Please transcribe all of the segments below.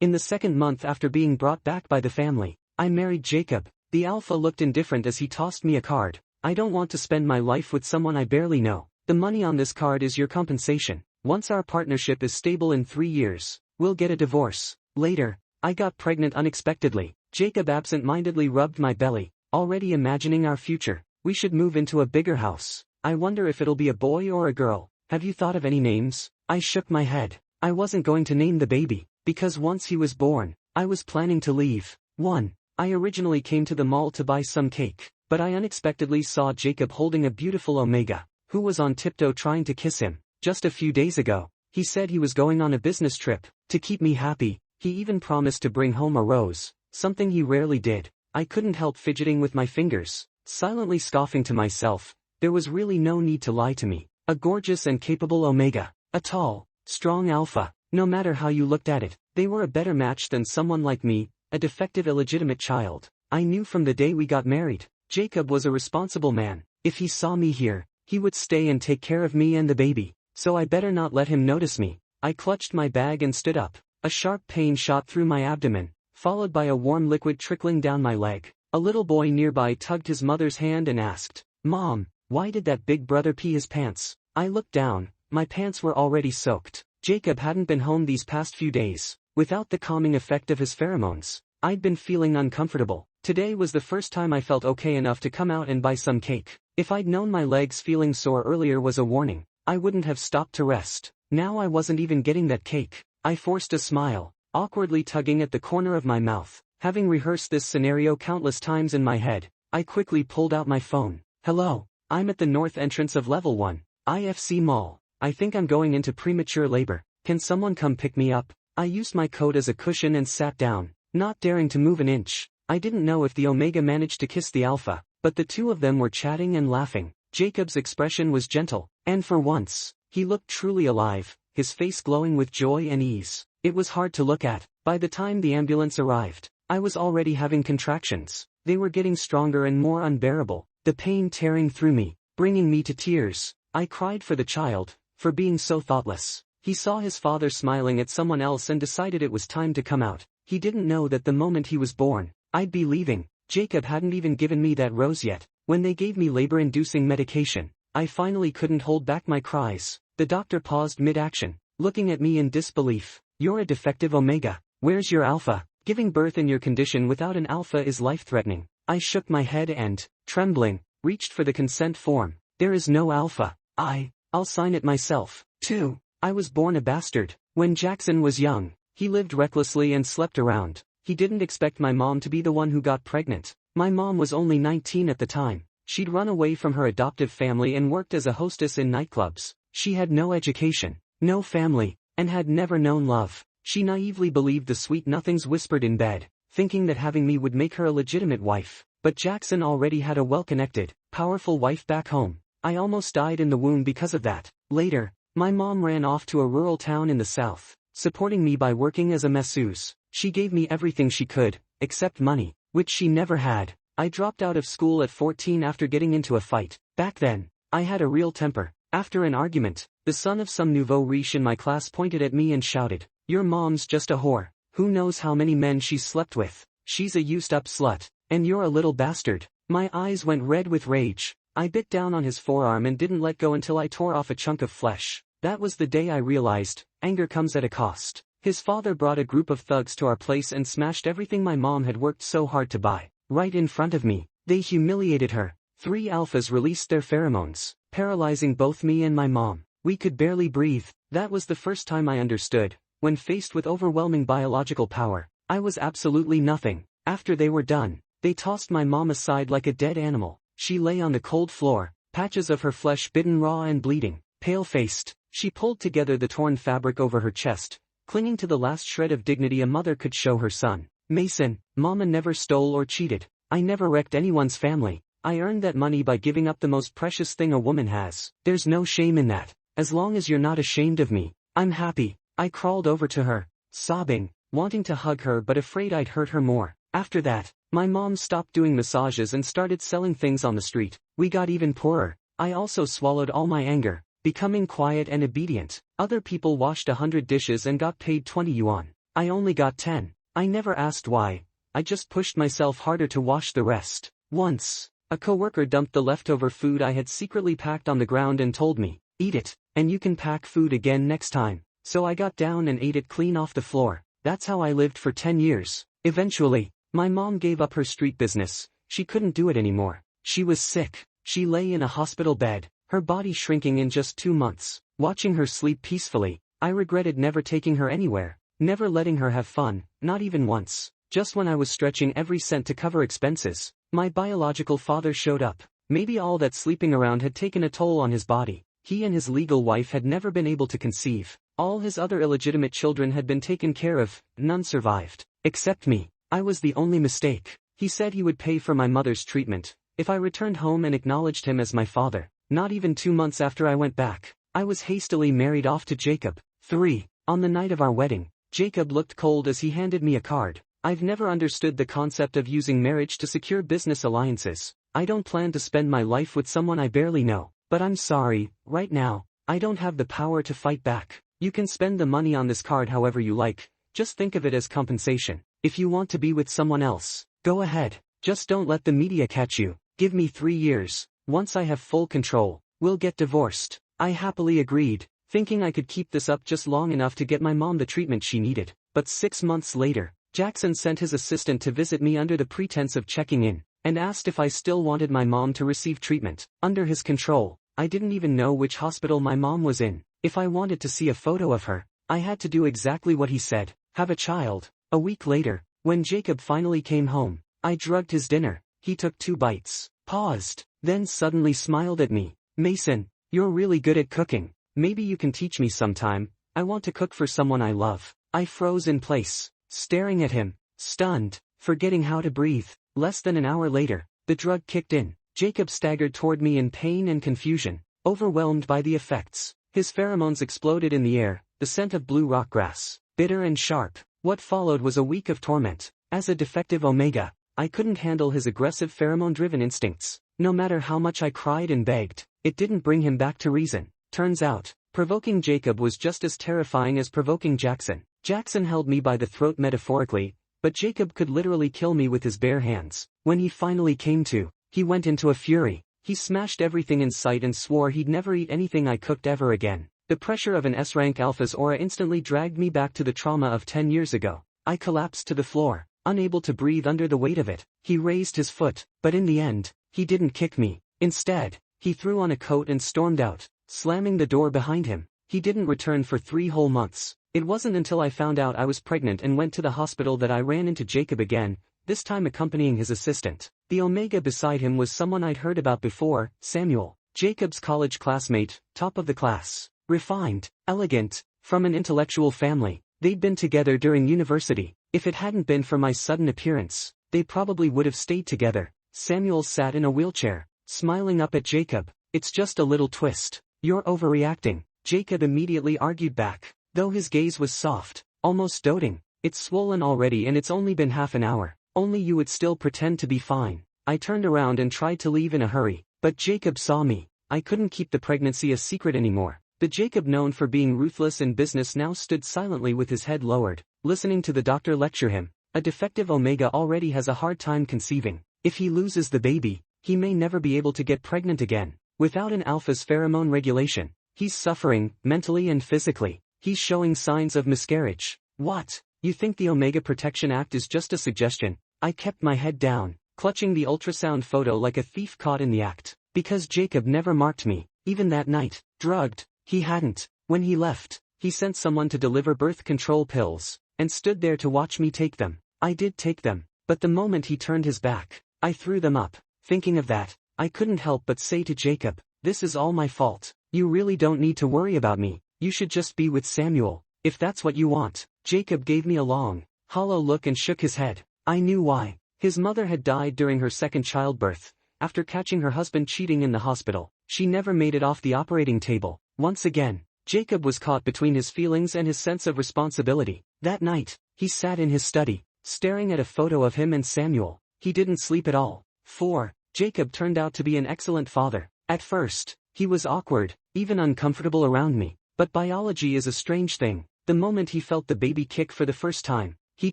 In the second month after being brought back by the family, I married Jacob. The alpha looked indifferent as he tossed me a card. I don't want to spend my life with someone I barely know. The money on this card is your compensation. Once our partnership is stable in 3 years, we'll get a divorce. Later, I got pregnant unexpectedly. Jacob absent-mindedly rubbed my belly, already imagining our future. We should move into a bigger house. I wonder if it'll be a boy or a girl. Have you thought of any names? I shook my head. I wasn't going to name the baby, because once he was born, I was planning to leave. 1. I originally came to the mall to buy some cake, but I unexpectedly saw Jacob holding a beautiful Omega, who was on tiptoe trying to kiss him. Just a few days ago, he said he was going on a business trip. To keep me happy, he even promised to bring home a rose, something he rarely did. I couldn't help fidgeting with my fingers, silently scoffing to myself. There was really no need to lie to me. A gorgeous and capable Omega, a tall, strong alpha. No matter how you looked at it, they were a better match than someone like me, a defective illegitimate child. I knew from the day we got married, Jacob was a responsible man. If he saw me here, he would stay and take care of me and the baby, so I better not let him notice me. I clutched my bag and stood up. A sharp pain shot through my abdomen, followed by a warm liquid trickling down my leg. A little boy nearby tugged his mother's hand and asked, "Mom, why did that big brother pee his pants?" I looked down. My pants were already soaked. Jacob hadn't been home these past few days. Without the calming effect of his pheromones, I'd been feeling uncomfortable. Today was the first time I felt okay enough to come out and buy some cake. If I'd known my legs feeling sore earlier was a warning, I wouldn't have stopped to rest. Now I wasn't even getting that cake. I forced a smile, awkwardly tugging at the corner of my mouth. Having rehearsed this scenario countless times in my head, I quickly pulled out my phone. "Hello, I'm at the north entrance of Level 1, IFC Mall. I think I'm going into premature labor. Can someone come pick me up?" I used my coat as a cushion and sat down, not daring to move an inch. I didn't know if the Omega managed to kiss the Alpha, but the two of them were chatting and laughing. Jacob's expression was gentle, and for once, he looked truly alive, his face glowing with joy and ease. It was hard to look at. By the time the ambulance arrived, I was already having contractions. They were getting stronger and more unbearable, the pain tearing through me, bringing me to tears. I cried for the child, for being so thoughtless. He saw his father smiling at someone else and decided it was time to come out. He didn't know that the moment he was born, I'd be leaving. Jacob hadn't even given me that rose yet. When they gave me labor-inducing medication, I finally couldn't hold back my cries. The doctor paused mid-action, looking at me in disbelief. "You're a defective Omega. Where's your Alpha? Giving birth in your condition without an Alpha is life-threatening." I shook my head and, trembling, reached for the consent form. "There is no Alpha. I'll sign it myself." 2. I was born a bastard. When Jackson was young, he lived recklessly and slept around. He didn't expect my mom to be the one who got pregnant. My mom was only 19 at the time. She'd run away from her adoptive family and worked as a hostess in nightclubs. She had no education, no family, and had never known love. She naively believed the sweet nothings whispered in bed, thinking that having me would make her a legitimate wife. But Jackson already had a well-connected, powerful wife back home. I almost died in the womb because of that. Later, my mom ran off to a rural town in the south, supporting me by working as a masseuse. She gave me everything she could, except money, which she never had. I dropped out of school at 14 after getting into a fight. Back then, I had a real temper. After an argument, the son of some nouveau riche in my class pointed at me and shouted, "Your mom's just a whore. Who knows how many men she's slept with? She's a used-up slut. And you're a little bastard." My eyes went red with rage. I bit down on his forearm and didn't let go until I tore off a chunk of flesh. That was the day I realized, anger comes at a cost. His father brought a group of thugs to our place and smashed everything my mom had worked so hard to buy. Right in front of me, they humiliated her. 3 alphas released their pheromones, paralyzing both me and my mom. We could barely breathe. That was the first time I understood. When faced with overwhelming biological power, I was absolutely nothing. After they were done, they tossed my mom aside like a dead animal. She lay on the cold floor, patches of her flesh bitten raw and bleeding. Pale-faced, she pulled together the torn fabric over her chest, clinging to the last shred of dignity a mother could show her son. "Mason, Mama never stole or cheated. I never wrecked anyone's family. I earned that money by giving up the most precious thing a woman has. There's no shame in that. As long as you're not ashamed of me, I'm happy." I crawled over to her, sobbing, wanting to hug her but afraid I'd hurt her more. After that, my mom stopped doing massages and started selling things on the street. We got even poorer. I also swallowed all my anger, becoming quiet and obedient. Other people washed 100 dishes and got paid 20 yuan. I only got 10. I never asked why. I just pushed myself harder to wash the rest. Once, a coworker dumped the leftover food I had secretly packed on the ground and told me, "Eat it, and you can pack food again next time." So I got down and ate it clean off the floor. That's how I lived for 10 years. Eventually, my mom gave up her street business. She couldn't do it anymore. She was sick. She lay in a hospital bed, her body shrinking in just 2 months. Watching her sleep peacefully, I regretted never taking her anywhere, never letting her have fun, not even once. Just when I was stretching every cent to cover expenses, my biological father showed up. Maybe all that sleeping around had taken a toll on his body. He and his legal wife had never been able to conceive. All his other illegitimate children had been taken care of, none survived. Except me. I was the only mistake. He said he would pay for my mother's treatment if I returned home and acknowledged him as my father. Not even 2 months after I went back, I was hastily married off to Jacob. 3. On the night of our wedding, Jacob looked cold as he handed me a card. I've never understood the concept of using marriage to secure business alliances. I don't plan to spend my life with someone I barely know. But I'm sorry, right now, I don't have the power to fight back. You can spend the money on this card however you like, just think of it as compensation. If you want to be with someone else, go ahead. Just don't let the media catch you. Give me 3 years. Once I have full control, we'll get divorced. I happily agreed, thinking I could keep this up just long enough to get my mom the treatment she needed. But 6 months later, Jackson sent his assistant to visit me under the pretense of checking in, and asked if I still wanted my mom to receive treatment. Under his control, I didn't even know which hospital my mom was in. If I wanted to see a photo of her, I had to do exactly what he said, have a child. A week later, when Jacob finally came home, I drugged his dinner. He took 2 bites, paused, then suddenly smiled at me. "Mason, you're really good at cooking. Maybe you can teach me sometime. I want to cook for someone I love." I froze in place, staring at him, stunned, forgetting how to breathe. Less than an hour later, the drug kicked in. Jacob staggered toward me in pain and confusion, overwhelmed by the effects. His pheromones exploded in the air, the scent of blue rock grass, bitter and sharp. What followed was a week of torment. As a defective Omega, I couldn't handle his aggressive pheromone-driven instincts. No matter how much I cried and begged, it didn't bring him back to reason. Turns out, provoking Jacob was just as terrifying as provoking Jackson. Jackson held me by the throat metaphorically, but Jacob could literally kill me with his bare hands. When he finally came to, he went into a fury. He smashed everything in sight and swore he'd never eat anything I cooked ever again. The pressure of an S-rank alpha's aura instantly dragged me back to the trauma of 10 years ago. I collapsed to the floor, unable to breathe under the weight of it. He raised his foot, but in the end, he didn't kick me. Instead, he threw on a coat and stormed out, slamming the door behind him. He didn't return for 3 whole months. It wasn't until I found out I was pregnant and went to the hospital that I ran into Jacob again, this time accompanying his assistant. The Omega beside him was someone I'd heard about before, Samuel, Jacob's college classmate, top of the class, refined, elegant, from an intellectual family. They'd been together during university. If it hadn't been for my sudden appearance, they probably would have stayed together. Samuel sat in a wheelchair, smiling up at Jacob. "It's just a little twist. You're overreacting," Jacob immediately argued back, though his gaze was soft, almost doting. "It's swollen already and it's only been half an hour. Only you would still pretend to be fine." I turned around and tried to leave in a hurry, but Jacob saw me. I couldn't keep the pregnancy a secret anymore. The Jacob known for being ruthless in business now stood silently with his head lowered, listening to the doctor lecture him. A defective Omega already has a hard time conceiving. If he loses the baby, he may never be able to get pregnant again. Without an alpha's pheromone regulation, he's suffering, mentally and physically. He's showing signs of miscarriage. "What? You think the Omega Protection Act is just a suggestion?" I kept my head down, clutching the ultrasound photo like a thief caught in the act. Because Jacob never marked me, even that night, drugged, he hadn't. When he left, he sent someone to deliver birth control pills, and stood there to watch me take them. I did take them, but the moment he turned his back, I threw them up. Thinking of that, I couldn't help but say to Jacob, "This is all my fault. You really don't need to worry about me. You should just be with Samuel, if that's what you want." Jacob gave me a long, hollow look and shook his head. I knew why. His mother had died during her second childbirth. After catching her husband cheating in the hospital, she never made it off the operating table. Once again, Jacob was caught between his feelings and his sense of responsibility. That night, he sat in his study, staring at a photo of him and Samuel. He didn't sleep at all. 4. Jacob turned out to be an excellent father. At first, he was awkward, even uncomfortable around me. But biology is a strange thing. The moment he felt the baby kick for the first time, he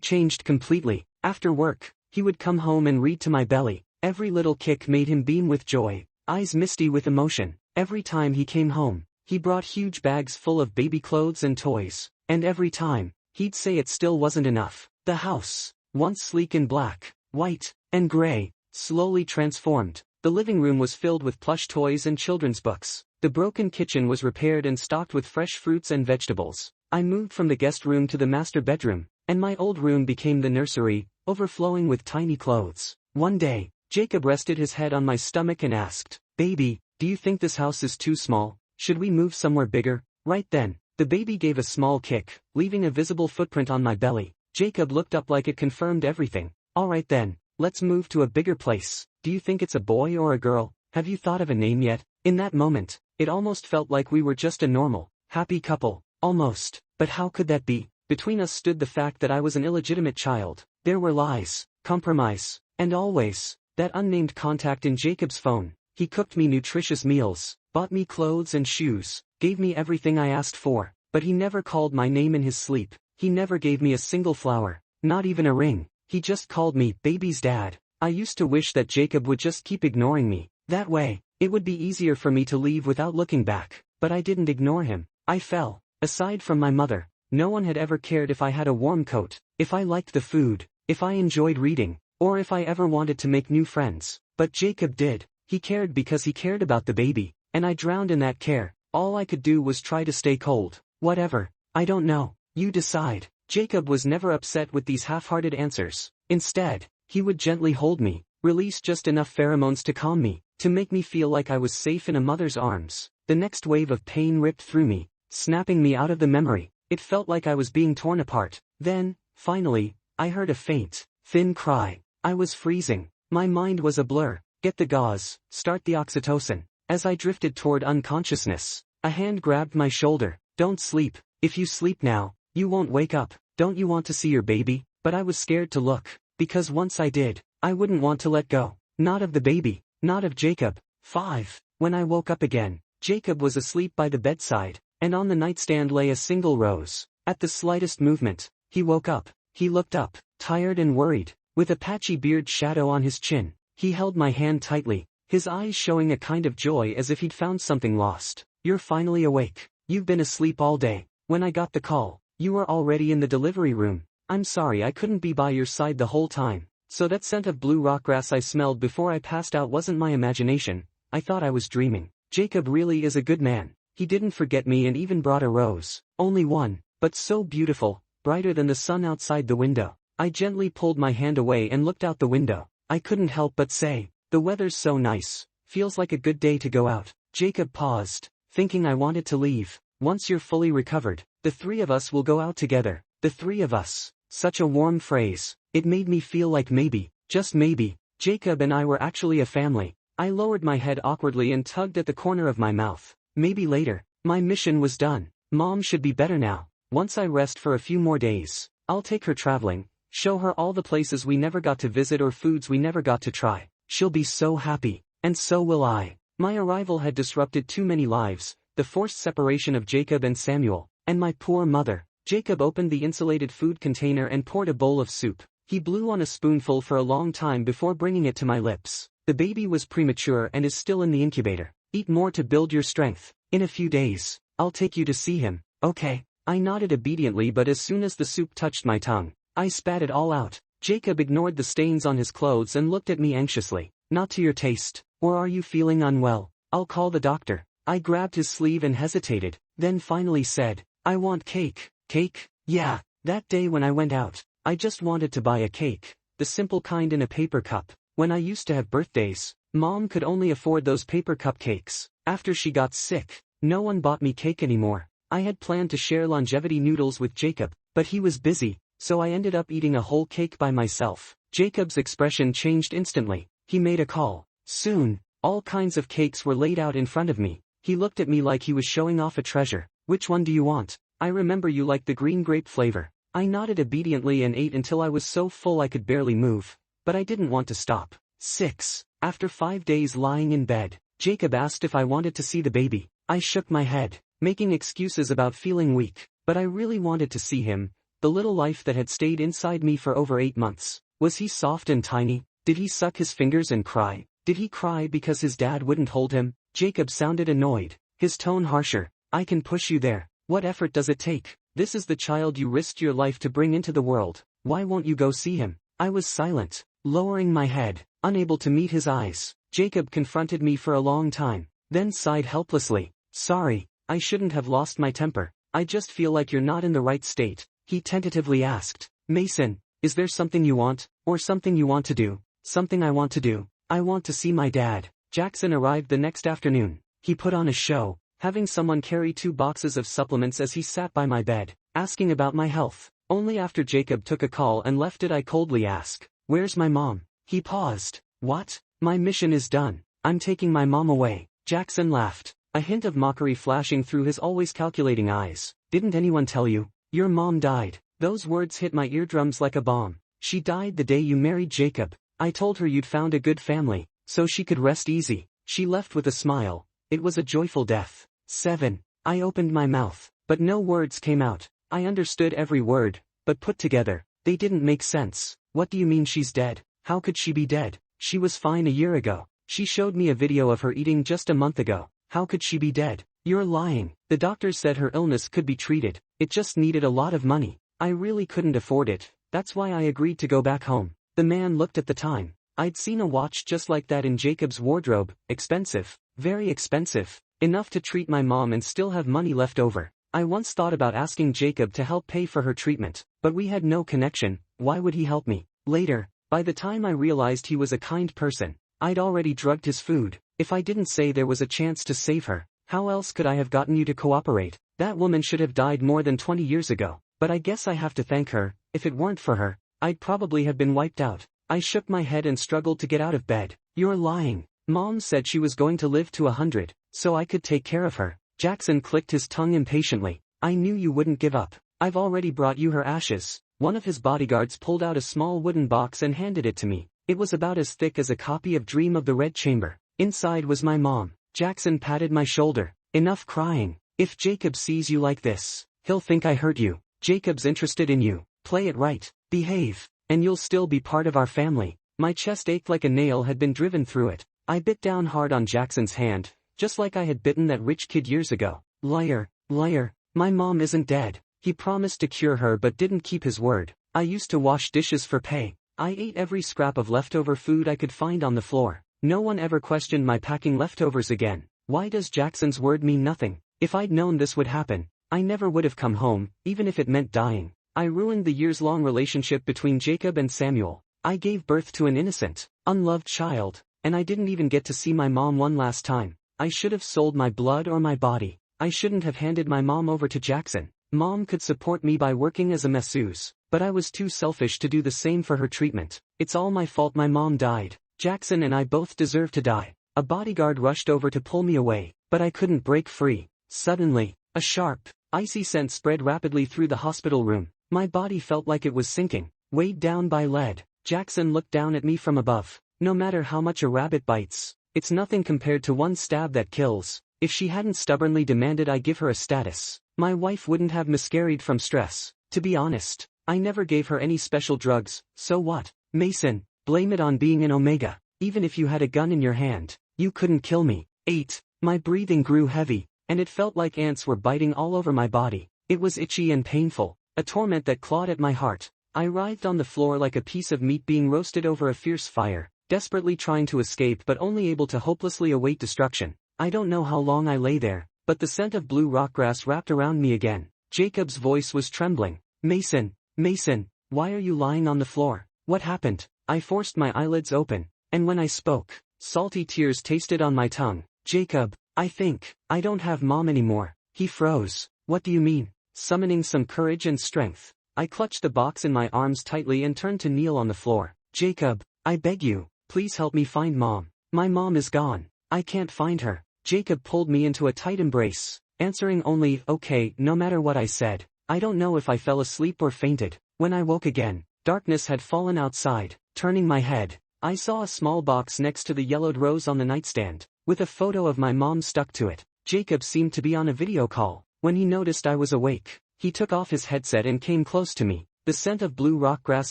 changed completely. After work, he would come home and read to my belly. Every little kick made him beam with joy, eyes misty with emotion. Every time he came home, he brought huge bags full of baby clothes and toys. And every time, he'd say it still wasn't enough. The house, once sleek in black, white, and gray, slowly transformed. The living room was filled with plush toys and children's books. The broken kitchen was repaired and stocked with fresh fruits and vegetables. I moved from the guest room to the master bedroom, and my old room became the nursery, overflowing with tiny clothes. One day, Jacob rested his head on my stomach and asked, "Baby, do you think this house is too small? Should we move somewhere bigger?" Right then, the baby gave a small kick, leaving a visible footprint on my belly. Jacob looked up like it confirmed everything. "All right then, let's move to a bigger place. Do you think it's a boy or a girl? Have you thought of a name yet?" In that moment, it almost felt like we were just a normal, happy couple. Almost. But how could that be? Between us stood the fact that I was an illegitimate child. There were lies, compromise, and always, that unnamed contact in Jacob's phone. He cooked me nutritious meals, bought me clothes and shoes, gave me everything I asked for, but he never called my name in his sleep. He never gave me a single flower, not even a ring. He just called me baby's dad. I used to wish that Jacob would just keep ignoring me. That way, it would be easier for me to leave without looking back. But I didn't ignore him. I fell. Aside from my mother, no one had ever cared if I had a warm coat, if I liked the food, if I enjoyed reading, or if I ever wanted to make new friends. But Jacob did. He cared because he cared about the baby, and I drowned in that care. All I could do was try to stay cold. Whatever. I don't know. You decide. Jacob was never upset with these half-hearted answers. Instead, he would gently hold me, release just enough pheromones to calm me, to make me feel like I was safe in a mother's arms. The next wave of pain ripped through me, snapping me out of the memory. It felt like I was being torn apart. Then, finally, I heard a faint, thin cry. I was freezing. My mind was a blur. Get the gauze, start the oxytocin. As I drifted toward unconsciousness, a hand grabbed my shoulder. Don't sleep. If you sleep now, you won't wake up. Don't you want to see your baby? But I was scared to look, because once I did, I wouldn't want to let go. Not of the baby, not of Jacob. 5. When I woke up again, Jacob was asleep by the bedside, and on the nightstand lay a single rose. At the slightest movement, he woke up. He looked up, tired and worried, with a patchy beard shadow on his chin. He held my hand tightly, his eyes showing a kind of joy as if he'd found something lost. "You're finally awake. You've been asleep all day. When I got the call, you were already in the delivery room. I'm sorry I couldn't be by your side the whole time. So that scent of blue rockgrass I smelled before I passed out wasn't my imagination. I thought I was dreaming. Jacob really is a good man. He didn't forget me and even brought a rose. Only one, but so beautiful, brighter than the sun outside the window." I gently pulled my hand away and looked out the window. I couldn't help but say, "The weather's so nice. Feels like a good day to go out." Jacob paused, thinking I wanted to leave. "Once you're fully recovered, the three of us will go out together. The three of us." Such a warm phrase. It made me feel like maybe, just maybe, Jacob and I were actually a family. I lowered my head awkwardly and tugged at the corner of my mouth. Maybe later. My mission was done. Mom should be better now. Once I rest for a few more days, I'll take her traveling, show her all the places we never got to visit or foods we never got to try. She'll be so happy, and so will I. My arrival had disrupted too many lives, the forced separation of Jacob and Samuel, and my poor mother. Jacob opened the insulated food container and poured a bowl of soup. He blew on a spoonful for a long time before bringing it to my lips. "The baby was premature and is still in the incubator. Eat more to build your strength. In a few days, I'll take you to see him." "Okay." I nodded obediently, but as soon as the soup touched my tongue, I spat it all out. Jacob ignored the stains on his clothes and looked at me anxiously. "Not to your taste, or are you feeling unwell? I'll call the doctor." I grabbed his sleeve and hesitated, then finally said, "I want cake." "Cake?" "Yeah, that day when I went out, I just wanted to buy a cake, the simple kind in a paper cup. When I used to have birthdays, Mom could only afford those paper cupcakes. After she got sick, no one bought me cake anymore. I had planned to share longevity noodles with Jacob, but he was busy, so I ended up eating a whole cake by myself." Jacob's expression changed instantly. He made a call. Soon, all kinds of cakes were laid out in front of me. He looked at me like he was showing off a treasure. "Which one do you want? I remember you liked the green grape flavor." I nodded obediently and ate until I was so full I could barely move, but I didn't want to stop. 6. After 5 days lying in bed, Jacob asked if I wanted to see the baby. I shook my head, making excuses about feeling weak. But I really wanted to see him, the little life that had stayed inside me for over 8 months. Was he soft and tiny? Did he suck his fingers and cry? Did he cry because his dad wouldn't hold him? Jacob sounded annoyed, his tone harsher. I can push you there. What effort does it take? This is the child you risked your life to bring into the world. Why won't you go see him? I was silent, lowering my head, unable to meet his eyes. Jacob confronted me for a long time, then sighed helplessly. Sorry, I shouldn't have lost my temper. I just feel like you're not in the right state. He tentatively asked. Mason, is there something you want, or something you want to do? Something I want to do. I want to see my dad. Jackson arrived the next afternoon. He put on a show, having someone carry 2 boxes of supplements as he sat by my bed, asking about my health. Only after Jacob took a call and left did I coldly ask, "Where's my mom?" He paused. What? My mission is done. I'm taking my mom away. Jackson laughed, a hint of mockery flashing through his always calculating eyes. Didn't anyone tell you? Your mom died. Those words hit my eardrums like a bomb. She died the day you married Jacob. I told her you'd found a good family, so she could rest easy. She left with a smile. It was a joyful death. 7. I opened my mouth, but no words came out. I understood every word, but put together, they didn't make sense. What do you mean she's dead? How could she be dead? She was fine a year ago. She showed me a video of her eating just a month ago. How could she be dead? You're lying. The doctors said her illness could be treated. It just needed a lot of money. I really couldn't afford it. That's why I agreed to go back home. The man looked at the time. I'd seen a watch just like that in Jacob's wardrobe. Expensive. Very expensive. Enough to treat my mom and still have money left over. I once thought about asking Jacob to help pay for her treatment, but we had no connection. Why would he help me? Later, by the time I realized he was a kind person, I'd already drugged his food. If I didn't say there was a chance to save her, how else could I have gotten you to cooperate? That woman should have died more than 20 years ago, but I guess I have to thank her. If it weren't for her, I'd probably have been wiped out. I shook my head and struggled to get out of bed. You're lying. Mom said she was going to live to 100, so I could take care of her. Jackson clicked his tongue impatiently. I knew you wouldn't give up. I've already brought you her ashes. One of his bodyguards pulled out a small wooden box and handed it to me. It was about as thick as a copy of Dream of the Red Chamber. Inside was my mom. Jackson patted my shoulder. Enough crying. If Jacob sees you like this, he'll think I hurt you. Jacob's interested in you. Play it right. Behave, and you'll still be part of our family. My chest ached like a nail had been driven through it. I bit down hard on Jackson's hand, just like I had bitten that rich kid years ago. Liar, liar. My mom isn't dead. He promised to cure her but didn't keep his word. I used to wash dishes for pay. I ate every scrap of leftover food I could find on the floor. No one ever questioned my packing leftovers again. Why does Jackson's word mean nothing? If I'd known this would happen, I never would have come home, even if it meant dying. I ruined the years-long relationship between Jacob and Samuel. I gave birth to an innocent, unloved child, and I didn't even get to see my mom one last time. I should have sold my blood or my body. I shouldn't have handed my mom over to Jackson. Mom could support me by working as a masseuse, but I was too selfish to do the same for her treatment. It's all my fault my mom died. Jackson and I both deserve to die. A bodyguard rushed over to pull me away, but I couldn't break free. Suddenly, a sharp, icy scent spread rapidly through the hospital room. My body felt like it was sinking, weighed down by lead. Jackson looked down at me from above. No matter how much a rabbit bites, it's nothing compared to one stab that kills. If she hadn't stubbornly demanded I give her a status, my wife wouldn't have miscarried from stress. To be honest, I never gave her any special drugs. So what? Mason, blame it on being an Omega. Even if you had a gun in your hand, you couldn't kill me. 8. My breathing grew heavy, and it felt like ants were biting all over my body. It was itchy and painful, a torment that clawed at my heart. I writhed on the floor like a piece of meat being roasted over a fierce fire, desperately trying to escape but only able to hopelessly await destruction. I don't know how long I lay there, but the scent of blue rockgrass wrapped around me again. Jacob's voice was trembling. Mason, Mason, why are you lying on the floor? What happened? I forced my eyelids open, and when I spoke, salty tears tasted on my tongue. Jacob, I think, I don't have mom anymore. He froze. What do you mean? Summoning some courage and strength, I clutched the box in my arms tightly and turned to kneel on the floor. Jacob, I beg you, please help me find mom. My mom is gone. I can't find her. Jacob pulled me into a tight embrace, answering only, okay, no matter what I said. I don't know if I fell asleep or fainted. When I woke again, darkness had fallen outside. Turning my head, I saw a small box next to the yellowed rose on the nightstand, with a photo of my mom stuck to it. Jacob seemed to be on a video call. When he noticed I was awake, He took off his headset and came close to me, the scent of blue rock grass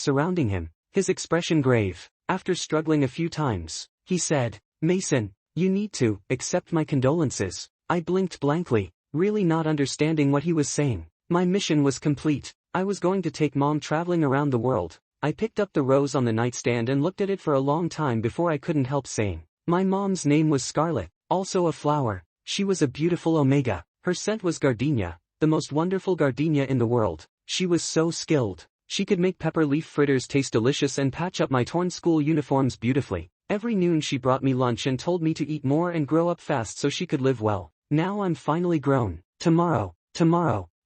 surrounding him, his expression grave. After struggling a few times, he said, "Mason, you need to accept my condolences." I blinked blankly, really not understanding what he was saying. My mission was complete. I was going to take Mom traveling around the world. I picked up the rose on the nightstand and looked at it for a long time before I couldn't help saying, "My mom's name was Scarlet, also a flower. She was a beautiful Omega. Her scent was gardenia, the most wonderful gardenia in the world. She was so skilled. She could make pepper leaf fritters taste delicious and patch up my torn school uniforms beautifully. Every noon she brought me lunch and told me to eat more and grow up fast so she could live well. Now I'm finally grown. Tomorrow,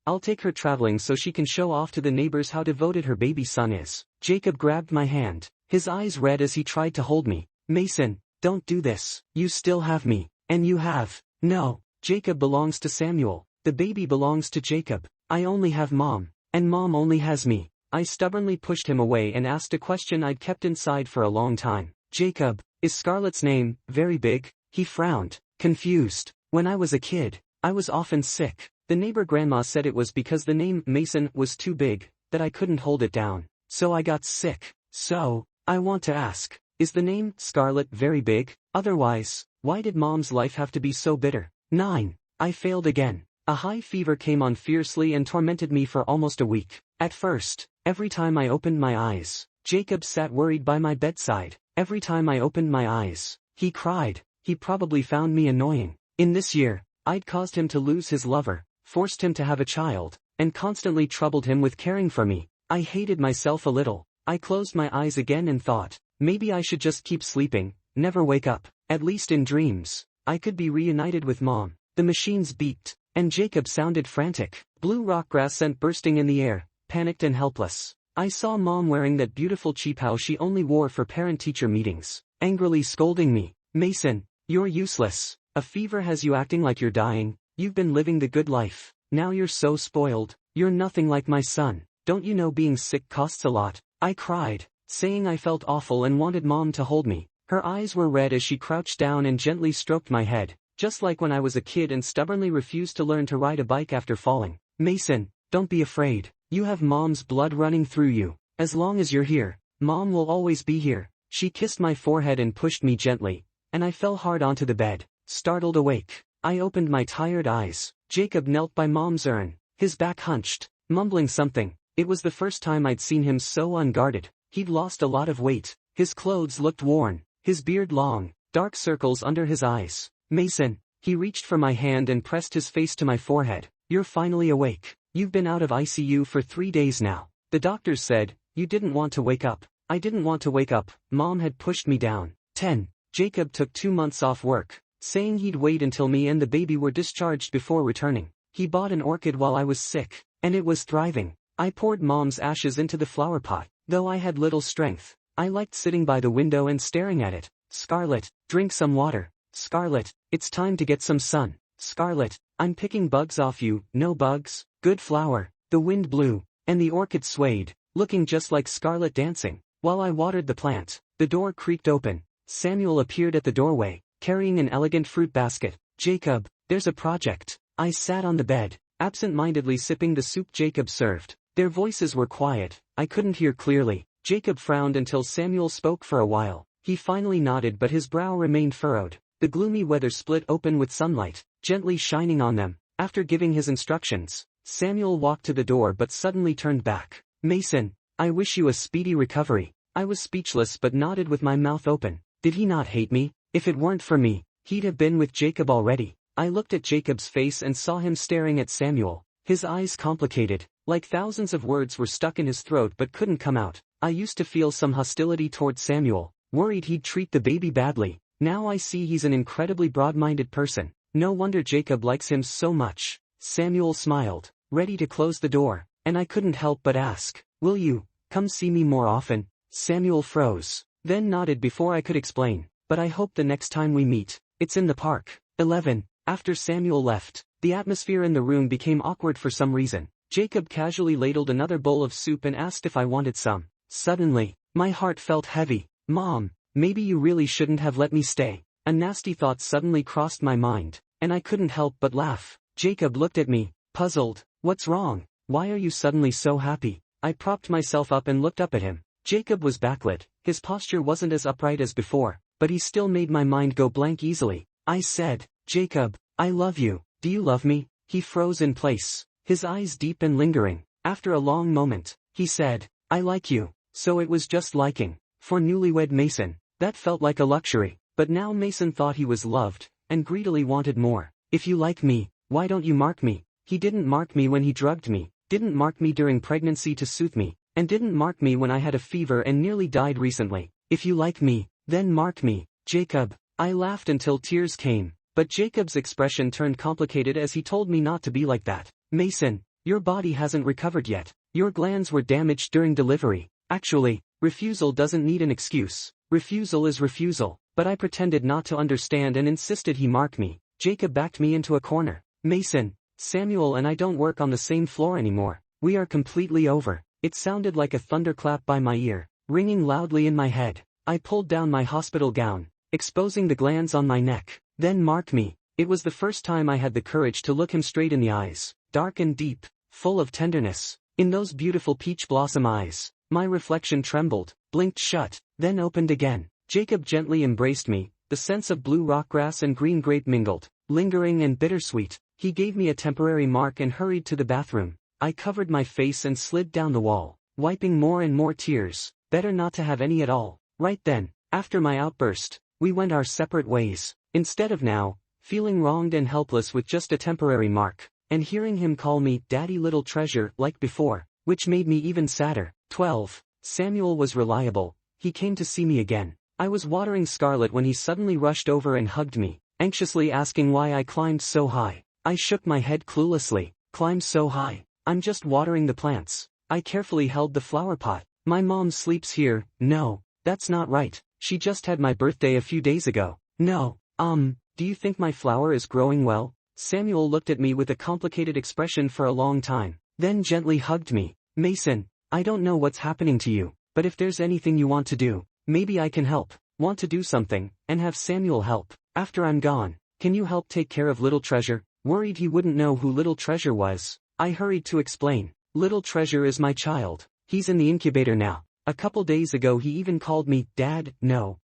I'll take her traveling so she can show off to the neighbors how devoted her baby son is." Jacob grabbed my hand, his eyes red as he tried to hold me. "Mason, don't do this. You still have me, and you have." "No, Jacob belongs to Samuel. The baby belongs to Jacob. I only have Mom, and Mom only has me." I stubbornly pushed him away and asked a question I'd kept inside for a long time. "Jacob, is Scarlett's name very big?" He frowned, confused. "When I was a kid, I was often sick. The neighbor grandma said it was because the name Mason was too big, that I couldn't hold it down. So I got sick. So, I want to ask, is the name Scarlett very big? Otherwise, why did Mom's life have to be so bitter?" 9. I failed again. A high fever came on fiercely and tormented me for almost a week. At first, every time I opened my eyes, Jacob sat worried by my bedside. Every time I opened my eyes, he cried. He probably found me annoying. In this year, I'd caused him to lose his lover, forced him to have a child, and constantly troubled him with caring for me. I hated myself a little. I closed my eyes again and thought, maybe I should just keep sleeping, never wake up. At least in dreams, I could be reunited with Mom. The machines beeped, and Jacob sounded frantic. Blue rock grass scent bursting in the air, panicked and helpless. I saw Mom wearing that beautiful cheaphouse she only wore for parent-teacher meetings, angrily scolding me. "Mason, you're useless. A fever has you acting like you're dying. You've been living the good life. Now you're so spoiled. You're nothing like my son. Don't you know being sick costs a lot?" I cried, saying I felt awful and wanted Mom to hold me. Her eyes were red as she crouched down and gently stroked my head, just like when I was a kid and stubbornly refused to learn to ride a bike after falling. "Mason, don't be afraid. You have Mom's blood running through you. As long as you're here, Mom will always be here." She kissed my forehead and pushed me gently, and I fell hard onto the bed, startled awake. I opened my tired eyes. Jacob knelt by Mom's urn, his back hunched, mumbling something. It was the first time I'd seen him so unguarded. He'd lost a lot of weight. His clothes looked worn, his beard long, dark circles under his eyes. "Mason," he reached for my hand and pressed his face to my forehead. "You're finally awake. You've been out of ICU for 3 days now. The doctors said, you didn't want to wake up." I didn't want to wake up. Mom had pushed me down. 10. Jacob took 2 months off work, saying he'd wait until me and the baby were discharged before returning. He bought an orchid while I was sick, and it was thriving. I poured Mom's ashes into the flower pot, though I had little strength. I liked sitting by the window and staring at it. "Scarlett, drink some water. Scarlett, it's time to get some sun. Scarlett, I'm picking bugs off you." "No bugs, good flower." The wind blew, and the orchid swayed, looking just like Scarlett dancing. While I watered the plant, the door creaked open. Samuel appeared at the doorway, carrying an elegant fruit basket. "Jacob, there's a project." I sat on the bed, absent-mindedly sipping the soup Jacob served. Their voices were quiet. I couldn't hear clearly. Jacob frowned until Samuel spoke for a while. He finally nodded, but his brow remained furrowed. The gloomy weather split open with sunlight, gently shining on them. After giving his instructions, Samuel walked to the door but suddenly turned back. "Mason, I wish you a speedy recovery." I was speechless but nodded with my mouth open. Did he not hate me? If it weren't for me, he'd have been with Jacob already. I looked at Jacob's face and saw him staring at Samuel. His eyes complicated, like thousands of words were stuck in his throat but couldn't come out. I used to feel some hostility toward Samuel, worried he'd treat the baby badly. Now I see he's an incredibly broad-minded person. No wonder Jacob likes him so much. Samuel smiled, ready to close the door, and I couldn't help but ask, "Will you come see me more often?" Samuel froze, then nodded before I could explain, "But I hope the next time we meet, it's in the park." 11. After Samuel left, the atmosphere in the room became awkward for some reason. Jacob casually ladled another bowl of soup and asked if I wanted some. Suddenly, my heart felt heavy. "Mom, maybe you really shouldn't have let me stay." A nasty thought suddenly crossed my mind, and I couldn't help but laugh. Jacob looked at me, puzzled. "What's wrong? Why are you suddenly so happy? I propped myself up and looked up at him. Jacob was backlit, his posture wasn't as upright as before, but he still made my mind go blank easily. I said, Jacob, I love you. Do you love me? He froze in place, his eyes deep and lingering. After a long moment, he said, I like you. So it was just liking. For newlywed Mason, that felt like a luxury, but now Mason thought he was loved, and greedily wanted more. If you like me, why don't you mark me? He didn't mark me when he drugged me, didn't mark me during pregnancy to soothe me, and didn't mark me when I had a fever and nearly died recently. If you like me, then mark me, Jacob. I laughed until tears came, but Jacob's expression turned complicated as he told me not to be like that. Mason, your body hasn't recovered yet. Your glands were damaged during delivery. Actually, refusal doesn't need an excuse. Refusal is refusal. But I pretended not to understand and insisted he mark me. Jacob backed me into a corner. Mason, Samuel and I don't work on the same floor anymore. We are completely over. It sounded like a thunderclap by my ear, ringing loudly in my head. I pulled down my hospital gown, exposing the glands on my neck. Then mark me. It was the first time I had the courage to look him straight in the eyes, dark and deep, full of tenderness. In those beautiful peach blossom eyes, my reflection trembled, blinked shut, then opened again. Jacob gently embraced me, the sense of blue rockgrass and green grape mingled, lingering and bittersweet. He gave me a temporary mark and hurried to the bathroom. I covered my face and slid down the wall, wiping more and more tears. Better not to have any at all. Right then, after my outburst, we went our separate ways. Instead of now, feeling wronged and helpless with just a temporary mark, and hearing him call me Daddy Little Treasure like before, which made me even sadder. 12. Samuel was reliable. He came to see me again. I was watering scarlet when he suddenly rushed over and hugged me, anxiously asking why I climbed so high. I shook my head cluelessly. Climb so high? I'm just watering the plants. I carefully held the flower pot. My mom sleeps here. No, that's not right. She just had my birthday a few days ago. No, do you think my flower is growing well? Samuel looked at me with a complicated expression for a long time, then gently hugged me. Mason, I don't know what's happening to you, but if there's anything you want to do, maybe I can help. Want to do something, and have Samuel help. After I'm gone, can you help take care of Little Treasure? Worried he wouldn't know who Little Treasure was, I hurried to explain. Little Treasure is my child. He's in the incubator now. A couple days ago he even called me Dad. No,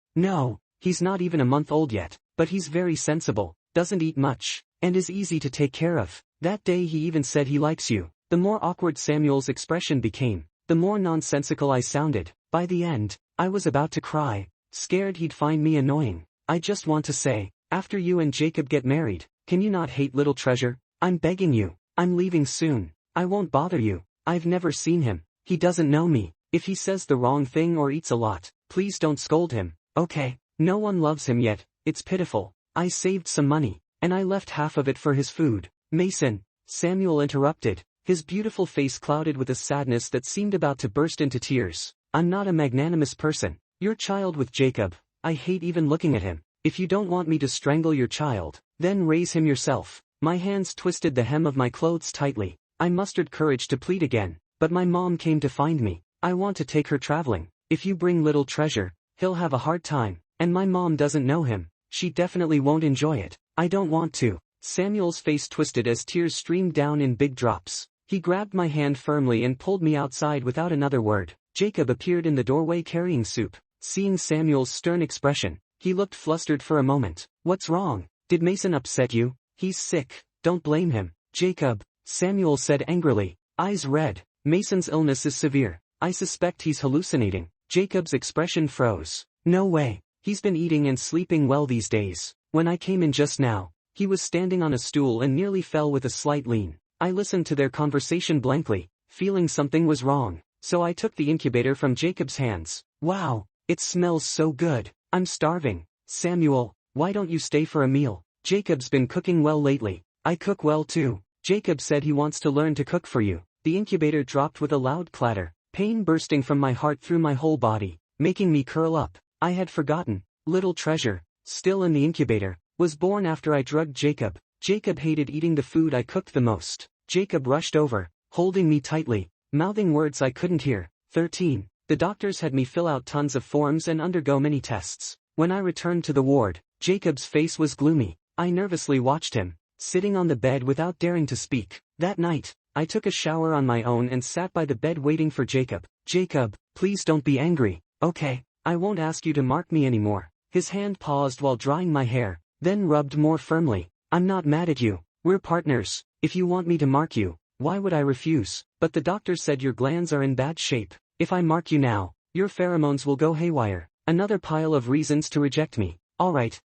he's not even a month old yet, but he's very sensible, doesn't eat much, and is easy to take care of. That day he even said he likes you. The more awkward Samuel's expression became, the more nonsensical I sounded. By the end, I was about to cry, scared he'd find me annoying. I just want to say, after you and Jacob get married, can you not hate Little Treasure? I'm begging you. I'm leaving soon. I won't bother you. I've never seen him. He doesn't know me. If he says the wrong thing or eats a lot, please don't scold him, okay? No one loves him yet. It's pitiful. I saved some money, and I left half of it for his food. Mason, Samuel interrupted, his beautiful face clouded with a sadness that seemed about to burst into tears. I'm not a magnanimous person. Your child with Jacob, I hate even looking at him. If you don't want me to strangle your child, then raise him yourself. My hands twisted the hem of my clothes tightly. I mustered courage to plead again, but my mom came to find me. I want to take her traveling. If you bring Little Treasure, he'll have a hard time, and my mom doesn't know him. She definitely won't enjoy it. I don't want to. Samuel's face twisted as tears streamed down in big drops. He grabbed my hand firmly and pulled me outside without another word. Jacob appeared in the doorway carrying soup. Seeing Samuel's stern expression, he looked flustered for a moment. What's wrong? Did Mason upset you? He's sick. Don't blame him. Jacob, Samuel said angrily, eyes red. Mason's illness is severe. I suspect he's hallucinating. Jacob's expression froze. No way. He's been eating and sleeping well these days. When I came in just now, he was standing on a stool and nearly fell with a slight lean. I listened to their conversation blankly, feeling something was wrong, so I took the incubator from Jacob's hands. Wow, it smells so good. I'm starving. Samuel, why don't you stay for a meal? Jacob's been cooking well lately. I cook well too. Jacob said he wants to learn to cook for you. The incubator dropped with a loud clatter, pain bursting from my heart through my whole body, making me curl up. I had forgotten. Little Treasure, still in the incubator, was born after I drugged Jacob. Jacob hated eating the food I cooked the most. Jacob rushed over, holding me tightly, mouthing words I couldn't hear. 13. The doctors had me fill out tons of forms and undergo many tests. When I returned to the ward, Jacob's face was gloomy. I nervously watched him, sitting on the bed without daring to speak. That night, I took a shower on my own and sat by the bed waiting for Jacob. Jacob, please don't be angry, okay? I won't ask you to mark me anymore. His hand paused while drying my hair, then rubbed more firmly. I'm not mad at you. We're partners. If you want me to mark you, why would I refuse? But the doctor said your glands are in bad shape. If I mark you now, your pheromones will go haywire. Another pile of reasons to reject me. Alright,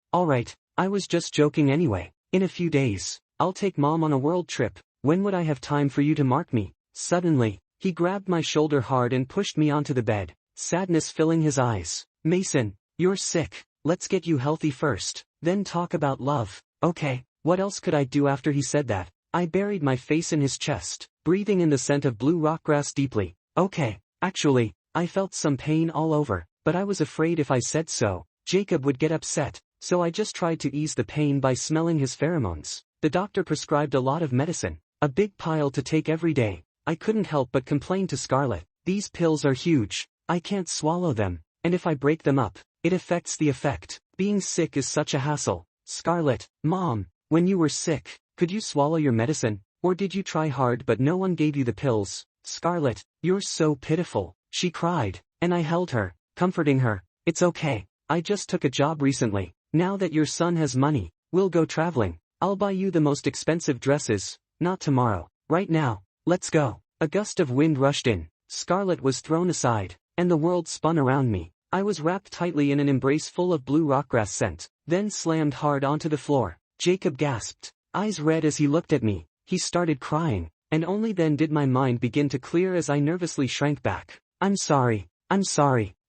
I was just joking anyway. In a few days, I'll take Mom on a world trip. When would I have time for you to mark me? Suddenly, he grabbed my shoulder hard and pushed me onto the bed, sadness filling his eyes. Mason, you're sick. Let's get you healthy first, then talk about love. Okay, what else could I do after he said that? I buried my face in his chest, breathing in the scent of blue rockgrass deeply. Okay, actually, I felt some pain all over, but I was afraid if I said so, Jacob would get upset, so I just tried to ease the pain by smelling his pheromones. The doctor prescribed a lot of medicine, a big pile to take every day. I couldn't help but complain to Scarlett. These pills are huge, I can't swallow them, and if I break them up, it affects the effect. Being sick is such a hassle. Scarlett, Mom, when you were sick, could you swallow your medicine, or did you try hard but no one gave you the pills? Scarlett, you're so pitiful, she cried, and I held her, comforting her. It's okay, I just took a job recently. Now that your son has money, we'll go traveling. I'll buy you the most expensive dresses. Not tomorrow, right now, let's go. A gust of wind rushed in, Scarlett was thrown aside, and the world spun around me. I was wrapped tightly in an embrace full of blue rockgrass scent, then slammed hard onto the floor. Jacob gasped, eyes red as he looked at me. He started crying, and only then did my mind begin to clear as I nervously shrank back. I'm sorry.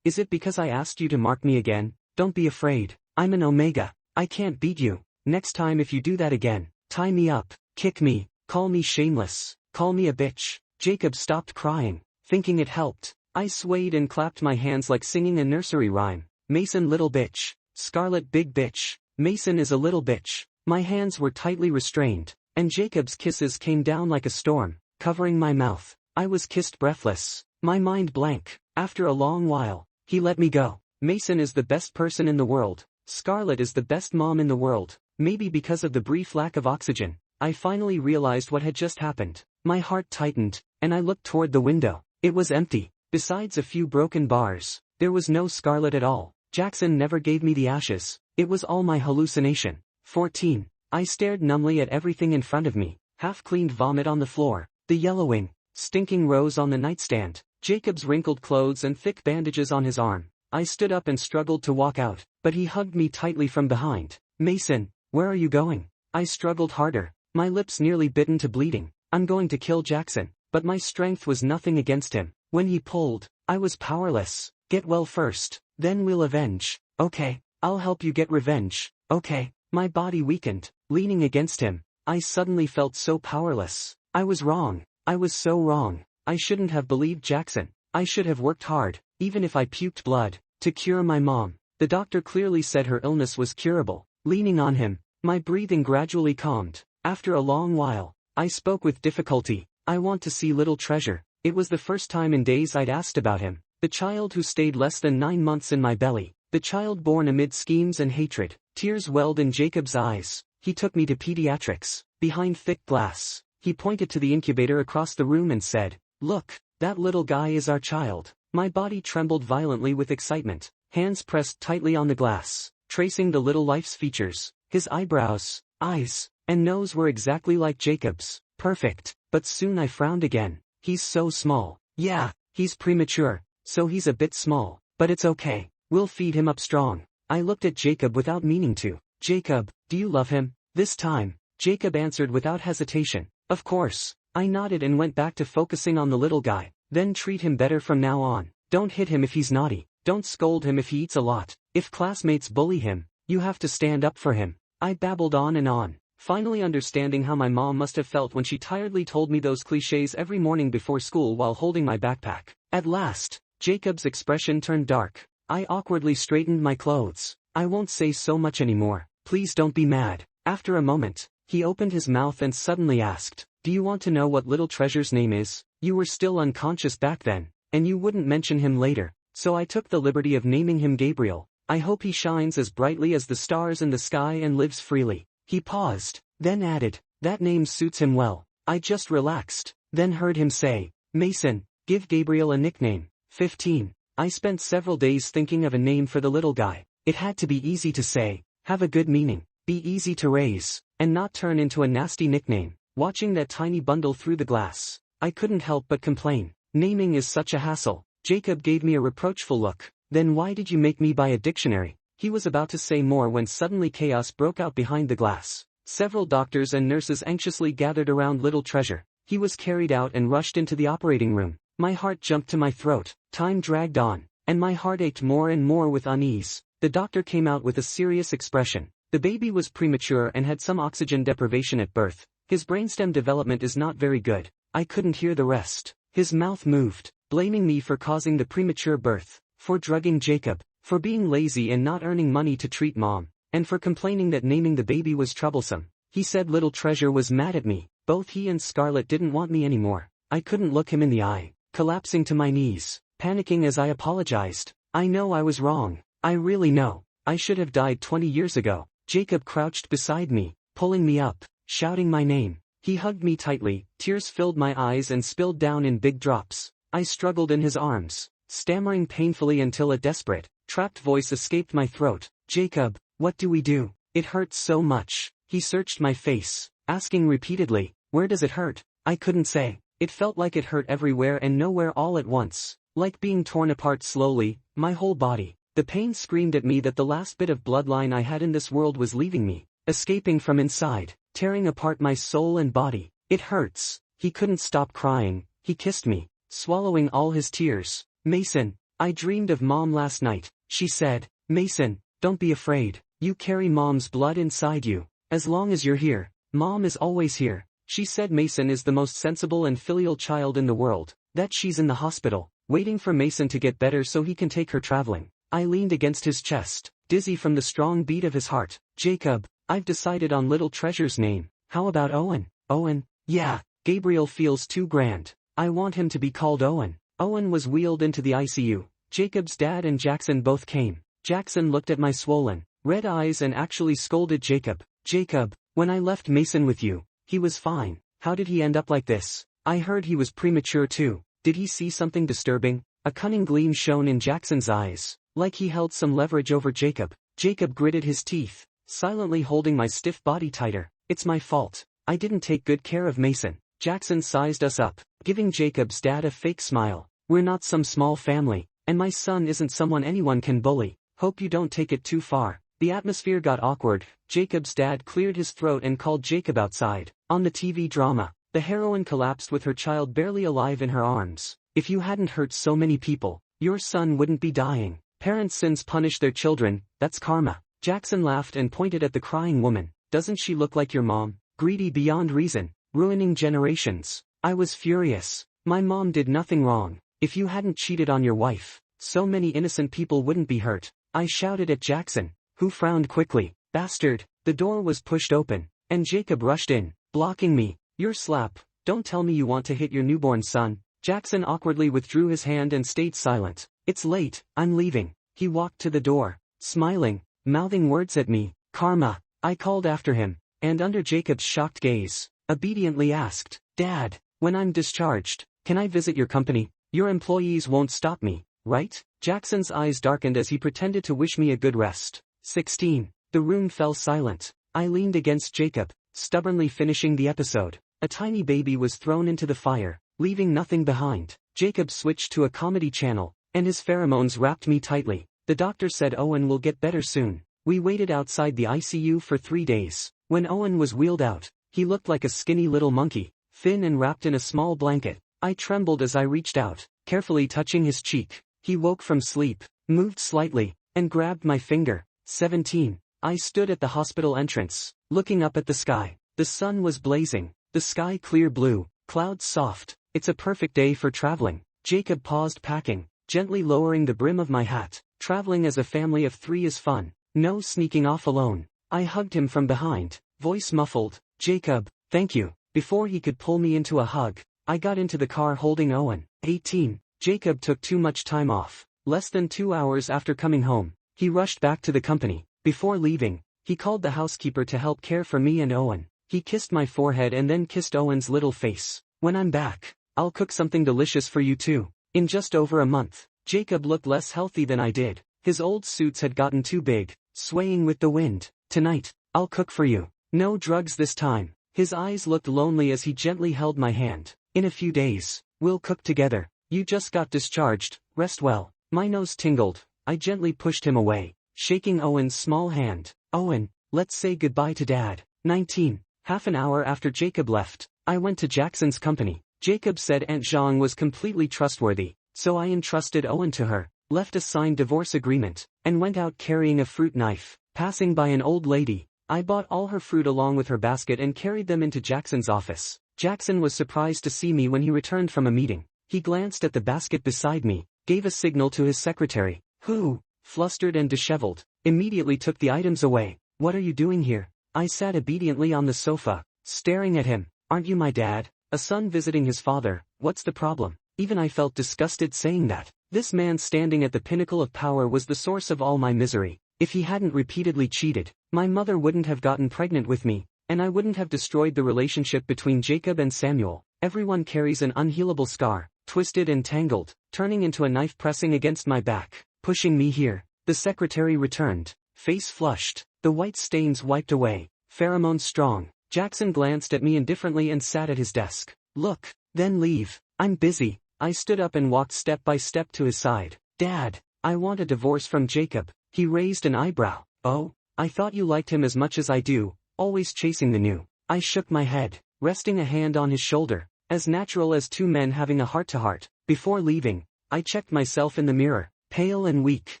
Is it because I asked you to mark me again? Don't be afraid, I'm an Omega. I can't beat you. Next time if you do that again, tie me up, kick me, call me shameless, call me a bitch. Jacob stopped crying, thinking it helped. I swayed and clapped my hands like singing a nursery rhyme. Mason little bitch, Scarlett big bitch, Mason is a little bitch. My hands were tightly restrained, and Jacob's kisses came down like a storm, covering my mouth. I was kissed breathless, my mind blank. After a long while, he let me go. Mason is the best person in the world. Scarlett is the best mom in the world. Maybe because of the brief lack of oxygen, I finally realized what had just happened. My heart tightened, and I looked toward the window. It was empty. Besides a few broken bars, there was no Scarlett at all. Jackson never gave me the ashes. It was all my hallucination. 14. I stared numbly at everything in front of me. Half-cleaned vomit on the floor, the yellowing, stinking rose on the nightstand, Jacob's wrinkled clothes and thick bandages on his arm. I stood up and struggled to walk out, but he hugged me tightly from behind. Mason, where are you going? I struggled harder, my lips nearly bitten to bleeding. I'm going to kill Jackson, but my strength was nothing against him. When he pulled, I was powerless. Get well first, then we'll avenge. Okay, I'll help you get revenge. Okay. My body weakened, leaning against him. I suddenly felt so powerless. I was wrong. I was so wrong. I shouldn't have believed Jackson. I should have worked hard, even if I puked blood, to cure my mom. The doctor clearly said her illness was curable. Leaning on him, my breathing gradually calmed. After a long while, I spoke with difficulty. I want to see little treasure. It was the first time in days I'd asked about him. The child who stayed less than 9 months in my belly. The child born amid schemes and hatred. Tears welled in Jacob's eyes. He took me to pediatrics. Behind thick glass, he pointed to the incubator across the room and said, "Look, that little guy is our child." My body trembled violently with excitement. Hands pressed tightly on the glass, tracing the little life's features. His eyebrows, eyes, and nose were exactly like Jacob's. Perfect. But soon I frowned again. He's so small. Yeah, he's premature, so he's a bit small. But it's okay. We'll feed him up strong. I looked at Jacob without meaning to. Jacob, do you love him? This time, Jacob answered without hesitation. Of course. I nodded and went back to focusing on the little guy. Then treat him better from now on. Don't hit him if he's naughty. Don't scold him if he eats a lot. If classmates bully him, you have to stand up for him. I babbled on and on, finally understanding how my mom must have felt when she tiredly told me those clichés every morning before school while holding my backpack. At last, Jacob's expression turned dark. I awkwardly straightened my clothes. I won't say so much anymore. Please don't be mad. After a moment, he opened his mouth and suddenly asked, "Do you want to know what little treasure's name is? You were still unconscious back then, and you wouldn't mention him later, so I took the liberty of naming him Gabriel. I hope he shines as brightly as the stars in the sky and lives freely." He paused, then added, "That name suits him well." I just relaxed. then heard him say, "Mason, give Gabriel a nickname." 15. I spent several days thinking of a name for the little guy. It had to be easy to say, have a good meaning, be easy to raise, and not turn into a nasty nickname. Watching that tiny bundle through the glass, I couldn't help but complain. Naming is such a hassle. Jacob gave me a reproachful look. Then why did you make me buy a dictionary? He was about to say more when suddenly chaos broke out behind the glass. Several doctors and nurses anxiously gathered around little Treasure. He was carried out and rushed into the operating room. My heart jumped to my throat. Time dragged on, and my heart ached more and more with unease. The doctor came out with a serious expression. The baby was premature and had some oxygen deprivation at birth. His brainstem development is not very good. I couldn't hear the rest. His mouth moved, blaming me for causing the premature birth, for drugging Jacob, for being lazy and not earning money to treat Mom, and for complaining that naming the baby was troublesome. He said little Treasure was mad at me. Both he and Scarlett didn't want me anymore. I couldn't look him in the eye, collapsing to my knees, panicking as I apologized. I know I was wrong. I really know. I should have died 20 years ago. Jacob crouched beside me, pulling me up, shouting my name. He hugged me tightly, tears filled my eyes and spilled down in big drops. I struggled in his arms, stammering painfully until a desperate, trapped voice escaped my throat. Jacob, what do we do? It hurts so much. He searched my face, asking repeatedly, where does it hurt? I couldn't say. It felt like it hurt everywhere and nowhere all at once, like being torn apart slowly, my whole body. The pain screamed at me that the last bit of bloodline I had in this world was leaving me, escaping from inside, tearing apart my soul and body. It hurts. He couldn't stop crying. He kissed me, swallowing all his tears. Mason, I dreamed of Mom last night, she said. Mason, don't be afraid. You carry Mom's blood inside you. As long as you're here, Mom is always here. She said Mason is the most sensible and filial child in the world, that she's in the hospital, waiting for Mason to get better so he can take her traveling. I leaned against his chest, dizzy from the strong beat of his heart. Jacob, I've decided on little Treasure's name. How about Owen? Owen? Yeah, Gabriel feels too grand. I want him to be called Owen. Owen was wheeled into the ICU. Jacob's dad and Jackson both came. Jackson looked at my swollen, red eyes and actually scolded Jacob. Jacob, when I left Mason with you, he was fine. How did he end up like this? I heard he was premature too. Did he see something disturbing? A cunning gleam shone in Jackson's eyes, like he held some leverage over Jacob. Jacob gritted his teeth, silently holding my stiff body tighter. It's my fault. I didn't take good care of Mason. Jackson sized us up, giving Jacob's dad a fake smile. We're not some small family, and my son isn't someone anyone can bully. Hope you don't take it too far. The atmosphere got awkward. Jacob's dad cleared his throat and called Jacob outside. On the TV drama, the heroine collapsed with her child barely alive in her arms. If you hadn't hurt so many people, your son wouldn't be dying. Parents' sins punish their children, that's karma. Jackson laughed and pointed at the crying woman. Doesn't she look like your mom? Greedy beyond reason, ruining generations. I was furious. My mom did nothing wrong. If you hadn't cheated on your wife, so many innocent people wouldn't be hurt. I shouted at Jackson, who frowned quickly. Bastard. The door was pushed open, and Jacob rushed in, blocking me. You're slap. Don't tell me you want to hit your newborn son. Jackson awkwardly withdrew his hand and stayed silent. It's late, I'm leaving. He walked to the door, smiling, mouthing words at me. Karma. I called after him, and under Jacob's shocked gaze, obediently asked, Dad, when I'm discharged, can I visit your company? Your employees won't stop me, right? Jackson's eyes darkened as he pretended to wish me a good rest. 16. The room fell silent. I leaned against Jacob, stubbornly finishing the episode. A tiny baby was thrown into the fire, leaving nothing behind. Jacob switched to a comedy channel, and his pheromones wrapped me tightly. The doctor said Owen will get better soon. We waited outside the ICU for 3 days. When Owen was wheeled out, he looked like a skinny little monkey, thin and wrapped in a small blanket. I trembled as I reached out, carefully touching his cheek. He woke from sleep, moved slightly, and grabbed my finger. 17. I stood at the hospital entrance, looking up at the sky. The sun was blazing, the sky clear blue, clouds soft. It's a perfect day for traveling. Jacob paused packing, gently lowering the brim of my hat. Traveling as a family of 3 is fun. No sneaking off alone. I hugged him from behind, voice muffled. Jacob, thank you. Before he could pull me into a hug, I got into the car holding Owen. 18. Jacob took too much time off. Less than 2 hours after coming home, he rushed back to the company. Before leaving, he called the housekeeper to help care for me and Owen. He kissed my forehead and then kissed Owen's little face. When I'm back, I'll cook something delicious for you too. In just over a month, Jacob looked less healthy than I did. His old suits had gotten too big, swaying with the wind. Tonight, I'll cook for you. No drugs this time. His eyes looked lonely as he gently held my hand. In a few days, we'll cook together. You just got discharged, rest well. My nose tingled. I gently pushed him away, shaking Owen's small hand. Owen, let's say goodbye to Dad. 19. Half an hour after Jacob left, I went to Jackson's company. Jacob said Aunt Zhang was completely trustworthy, so I entrusted Owen to her, left a signed divorce agreement, and went out carrying a fruit knife. Passing by an old lady, I bought all her fruit along with her basket and carried them into Jackson's office. Jackson was surprised to see me when he returned from a meeting. He glanced at the basket beside me, gave a signal to his secretary, who, flustered and disheveled, immediately took the items away. What are you doing here? I sat obediently on the sofa, staring at him. Aren't you my dad? A son visiting his father, what's the problem? Even I felt disgusted saying that. This man standing at the pinnacle of power was the source of all my misery. If he hadn't repeatedly cheated, my mother wouldn't have gotten pregnant with me, and I wouldn't have destroyed the relationship between Jacob and Samuel. Everyone carries an unhealable scar, twisted and tangled, turning into a knife pressing against my back, pushing me here. The secretary returned, face flushed, the white stains wiped away, pheromones strong. Jackson glanced at me indifferently and sat at his desk. Look, then leave. I'm busy. I stood up and walked step by step to his side. Dad, I want a divorce from Jacob. He raised an eyebrow. Oh, I thought you liked him as much as I do, always chasing the new. I shook my head, resting a hand on his shoulder, as natural as two men having a heart-to-heart. Before leaving, I checked myself in the mirror, pale and weak,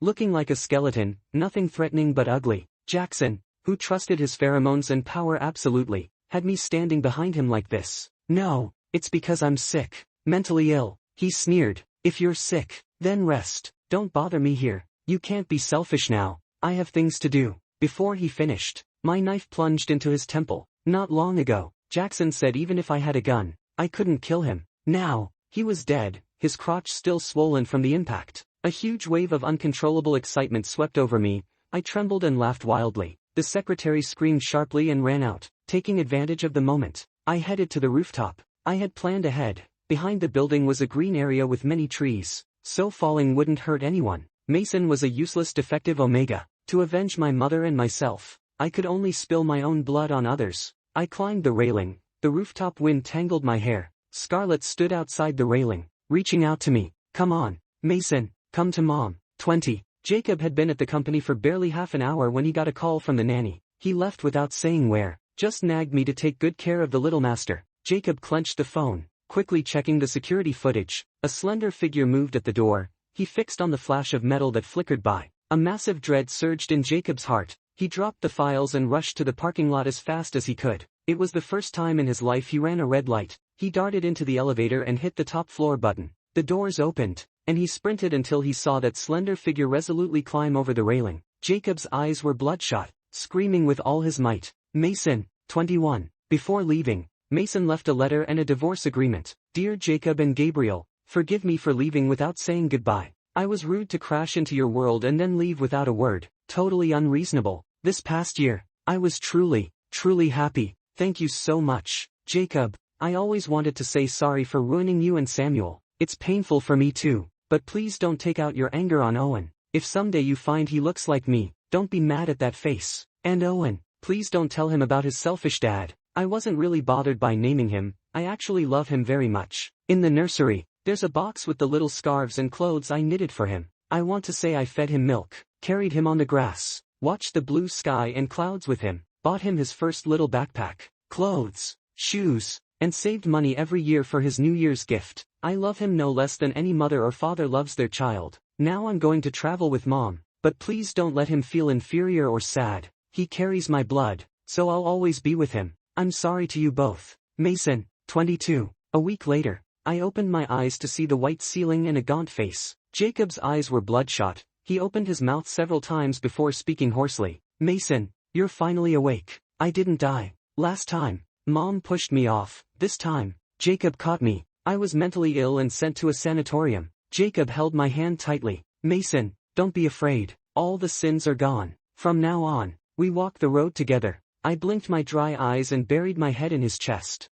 looking like a skeleton, nothing threatening but ugly. Jackson, who trusted his pheromones and power absolutely, had me standing behind him like this. No, it's because I'm sick, mentally ill, he sneered. If you're sick, then rest, don't bother me here. You can't be selfish now, I have things to do. Before he finished, my knife plunged into his temple. Not long ago, Jackson said even if I had a gun, I couldn't kill him. Now, he was dead, his crotch still swollen from the impact. A huge wave of uncontrollable excitement swept over me. I trembled and laughed wildly. The secretary screamed sharply and ran out, taking advantage of the moment. I headed to the rooftop. I had planned ahead. Behind the building was a green area with many trees, so falling wouldn't hurt anyone. Mason was a useless defective Omega. To avenge my mother and myself, I could only spill my own blood on others. I climbed the railing. The rooftop wind tangled my hair. Scarlett stood outside the railing, reaching out to me. Come on, Mason, come to Mom. 20. Jacob had been at the company for barely half an hour when he got a call from the nanny. He left without saying where, just nagged me to take good care of the little master. Jacob clenched the phone, quickly checking the security footage. A slender figure moved at the door. He fixed on the flash of metal that flickered by. A massive dread surged in Jacob's heart. He dropped the files and rushed to the parking lot as fast as he could. It was the first time in his life he ran a red light. He darted into the elevator and hit the top floor button. The doors opened, and he sprinted until he saw that slender figure resolutely climb over the railing. Jacob's eyes were bloodshot, screaming with all his might. Mason, 21. Before leaving, Mason left a letter and a divorce agreement. Dear Jacob and Gabriel, forgive me for leaving without saying goodbye. I was rude to crash into your world and then leave without a word. Totally unreasonable. This past year, I was truly happy. Thank you so much, Jacob. I always wanted to say sorry for ruining you and Samuel. It's painful for me too, but please don't take out your anger on Owen. If someday you find he looks like me, don't be mad at that face. And Owen, please don't tell him about his selfish dad. I wasn't really bothered by naming him. I actually love him very much. In the nursery, there's a box with the little scarves and clothes I knitted for him. I want to say I fed him milk, carried him on the grass, watched the blue sky and clouds with him, bought him his first little backpack, clothes, shoes, and saved money every year for his New Year's gift. I love him no less than any mother or father loves their child. Now I'm going to travel with Mom, but please don't let him feel inferior or sad. He carries my blood, so I'll always be with him. I'm sorry to you both. Mason, 22. A week later, I opened my eyes to see the white ceiling and a gaunt face. Jacob's eyes were bloodshot. He opened his mouth several times before speaking hoarsely. Mason, you're finally awake. I didn't die. Last time, Mom pushed me off. This time, Jacob caught me. I was mentally ill and sent to a sanatorium. Jacob held my hand tightly. Mason, don't be afraid. All the sins are gone. From now on, we walk the road together. I blinked my dry eyes and buried my head in his chest.